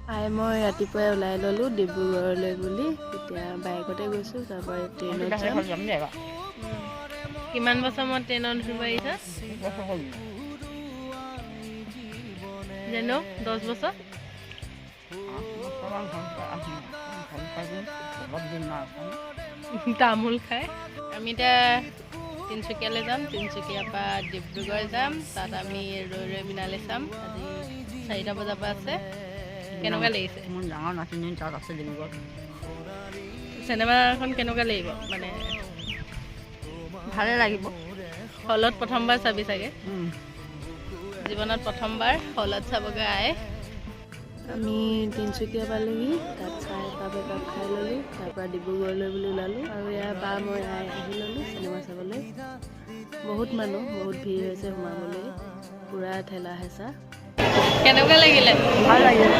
মই ৰাতিপুৱাই ওলাই ল'লোঁ ডিব্ৰুগড়লৈ বুলি। এতিয়া বাইকতে গৈছোঁ, তাৰপৰা ট্ৰেইনত যাম। কিমান বছৰ মই ট্ৰেইনত উঠিব আহিছা? জানো 10 বছৰ। তামোল খাই আমি এতিয়া তিনিচুকীয়ালৈ যাম। তিনিচুকীয়াৰ পৰা ডিব্ৰুগড় যাম। তাত আমি ৰৈ বিনালে চাম। আজি 4টা বজাৰ পৰা আছে। কেনেকুৱা লাগিছে? মোৰ ডাঙৰ নাতিনী তাত আছে ডিব্ৰুগড়। চিনেমাখন কেনেকুৱা লাগিব? মানে ভালে লাগিব। হলত প্ৰথমবাৰ চাবি চাগে? জীৱনত প্ৰথমবাৰ হলত চাবগৈ আই। আমি তিনিচুকীয়া পালোহি, তাত চাহ একাপ খাই ল'লোঁ। তাৰপৰা ডিব্ৰুগড়লৈ বুলি ওলালোঁ আৰু ইয়াৰ পৰা মই আহি ল'লোঁ চিনেমা চাবলৈ। বহুত মানুহ, বহুত ভিৰ হৈছে সোমাবলৈ, পূৰা ঠেলা হেঁচা। কেনেকুৱা লাগিলে? ভাল লাগিলে।